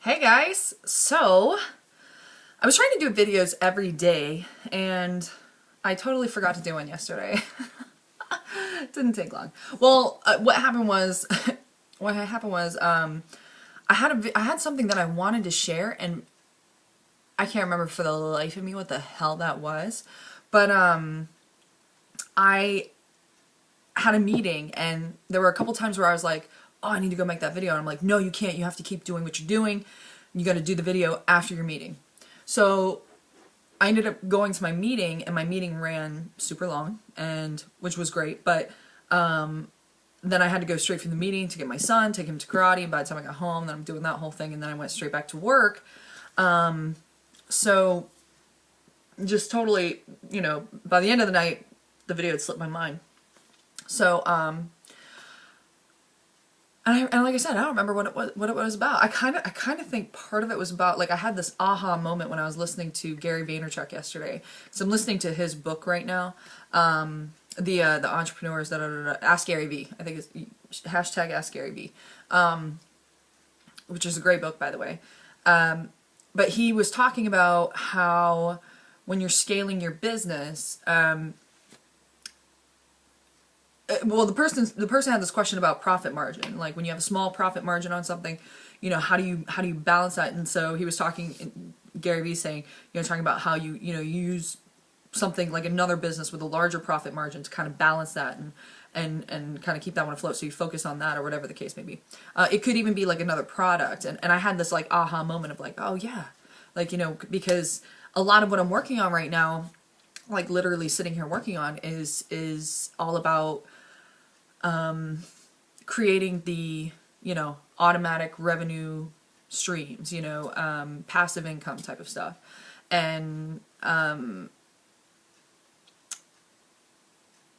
Hey guys, so I was trying to do videos every day and I totally forgot to do one yesterday. It didn't take long. Well, what happened was, I had something that I wanted to share and I can't remember for the life of me what the hell that was, but I had a meeting and there were a couple times where I was like, oh, I need to go make that video. And I'm like, no, you can't. You have to keep doing what you're doing. You got to do the video after your meeting. So I ended up going to my meeting and my meeting ran super long, and which was great. But then I had to go straight from the meeting to get my son, take him to karate. And by the time I got home, then I'm doing that whole thing. And then I went straight back to work. So just totally, by the end of the night, the video had slipped my mind. So, and like I said, I don't remember what it was about. I kind of think part of it was about, like, I had this aha moment when I was listening to Gary Vaynerchuk yesterday. So I'm listening to his book right now. The entrepreneurs that Ask Gary V. I think it's hashtag Ask Gary V. Which is a great book, by the way. But he was talking about how when you're scaling your business, well, the person had this question about profit margin. Like when you have a small profit margin on something, how do you balance that? And so he was talking, Gary Vee saying, talking about how you use something like another business with a larger profit margin to kind of balance that and kind of keep that one afloat. So you focus on that or whatever the case may be. It could even be like another product. And I had this like aha moment of like, oh yeah, like, because a lot of what I'm working on right now, like literally sitting here working on is all about creating the, automatic revenue streams, passive income type of stuff. And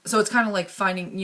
so it's kind of like finding,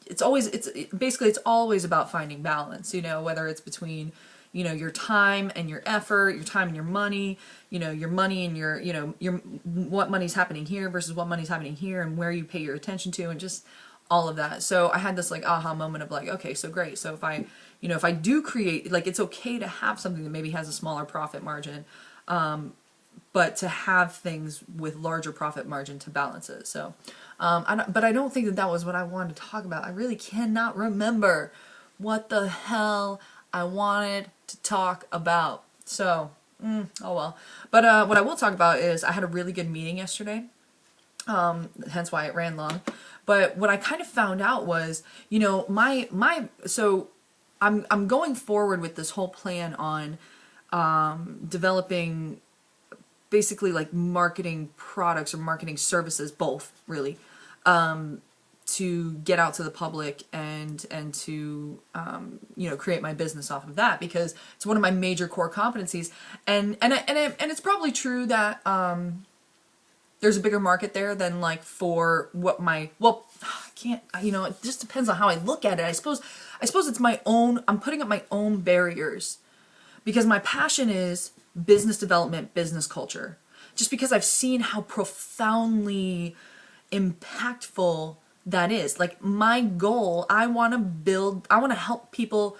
it's always about finding balance, whether it's between, your time and your effort, your time and your money, your money and your what money's happening here versus what money's happening here and where you pay your attention to and just all of that. So I had this like aha moment of like, okay, so great. So if I do create, like, it's okay to have something that maybe has a smaller profit margin, but to have things with larger profit margin to balance it. So, but I don't think that was what I wanted to talk about. I really cannot remember what the hell I wanted to talk about. So, oh well. But what I will talk about is I had a really good meeting yesterday. Hence why it ran long. But what I kind of found out was, so I'm going forward with this whole plan on developing basically like marketing products or marketing services, both really, to get out to the public and to create my business off of that, because it's one of my major core competencies, and it's probably true that there's a bigger market there than like for what I can't, it just depends on how I look at it. I suppose it's my own, I'm putting up my own barriers because my passion is business development, business culture. Just because I've seen how profoundly impactful that is. Like my goal, I want to help people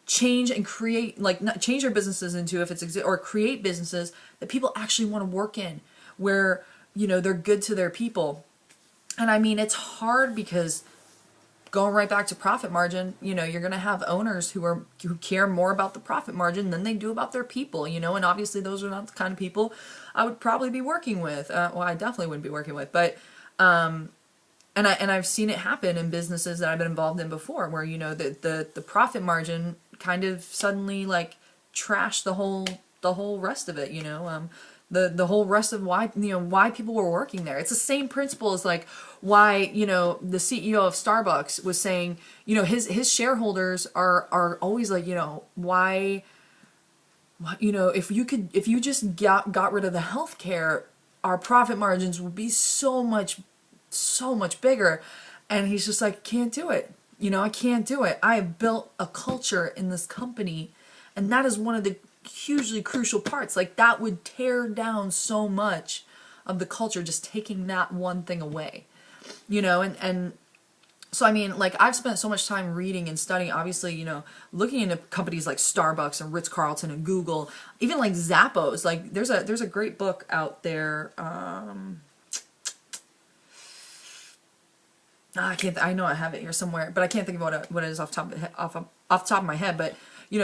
change and create, like not change their businesses into, if it's or create businesses that people actually want to work in, where, they're good to their people. And I mean, it's hard because going right back to profit margin, you're going to have owners who care more about the profit margin than they do about their people, and obviously those are not the kind of people I would probably be working with. Well, I definitely wouldn't be working with, but, and I've seen it happen in businesses that I've been involved in before where, the profit margin kind of suddenly like trashed the whole rest of it, the whole rest of why people were working there. It's the same principle as like why, the CEO of Starbucks was saying, his shareholders are always like, why, if you just got rid of the healthcare, our profit margins would be so much bigger. And he's just like, can't do it. I can't do it. I have built a culture in this company, and that is one of the hugely crucial parts. Like that would tear down so much of the culture, just taking that one thing away, and So I mean, like I've spent so much time reading and studying, obviously, looking into companies like Starbucks and Ritz-Carlton and Google, even like Zappos. Like there's a great book out there. I can't. I know I have it here somewhere, but I can't think of what it is off the top of my head. But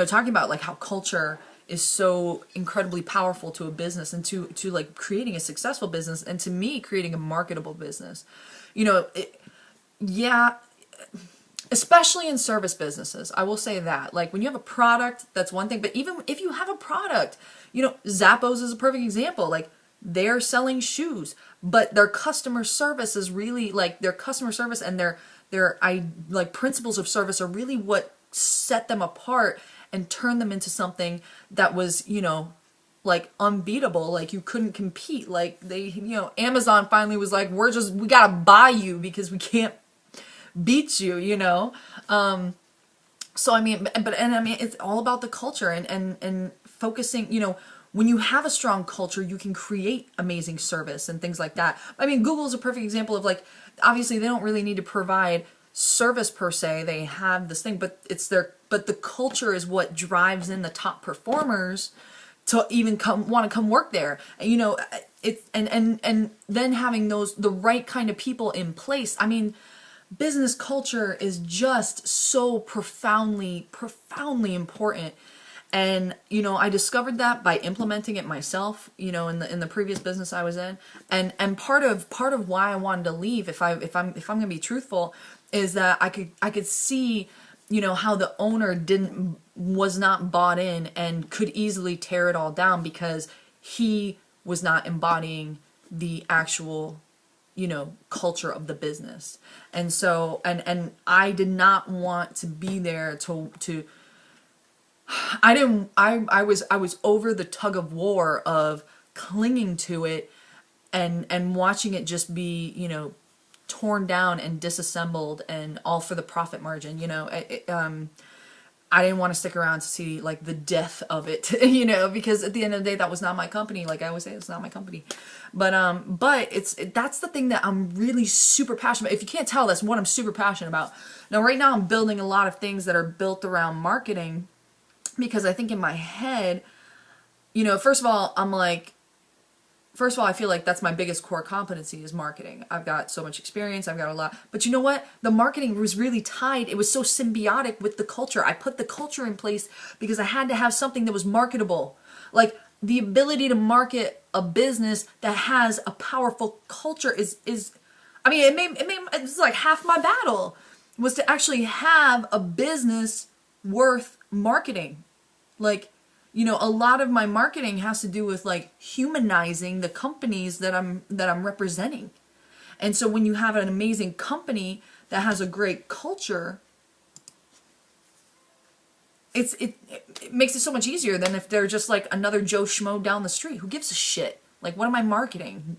talking about like how culture is so incredibly powerful to a business and to like creating a successful business, and to me creating a marketable business. Yeah, especially in service businesses, I will say that. Like when you have a product, that's one thing. But even if you have a product, Zappos is a perfect example. Like they're selling shoes, but their customer service is really like their customer service and their like principles of service are really what set them apart and turned them into something that was, like unbeatable. Like you couldn't compete. Like they, Amazon finally was like, we gotta buy you because we can't beat you. So I mean, it's all about the culture and focusing, when you have a strong culture, you can create amazing service and things like that. I mean, Google's a perfect example of like, obviously they don't really need to provide service per se. They have this thing, but but the culture is what drives in the top performers to even want to come work there. And, and then having the right kind of people in place. I mean, business culture is just so profoundly important. And I discovered that by implementing it myself, in the previous business I was in. And part of why I wanted to leave, if I'm going to be truthful, is that I could see how the owner was not bought in and could easily tear it all down because he was not embodying the actual culture of the business. And so and I did not want to be there to I was over the tug of war of clinging to it and watching it just be, torn down and disassembled and all for the profit margin. I didn't want to stick around to see like the death of it, because at the end of the day, that was not my company. Like I always say, it's not my company. But that's the thing that I'm really super passionate about. If you can't tell, that's what I'm super passionate about. Now, right now, I'm building a lot of things that are built around marketing because I think in my head, first of all, I feel like that's my biggest core competency is marketing. I've got so much experience. I've got a lot. But you know what? The marketing was really tied. It was so symbiotic with the culture. I put the culture in place because I had to have something that was marketable. Like the ability to market a business that has a powerful culture is I mean, it's like half my battle was to actually have a business worth marketing. Like, a lot of my marketing has to do with like humanizing the companies that I'm representing. And so when you have an amazing company that has a great culture, it makes it so much easier than if they're just like another Joe Schmo down the street. Who gives a shit? Like, what am I marketing?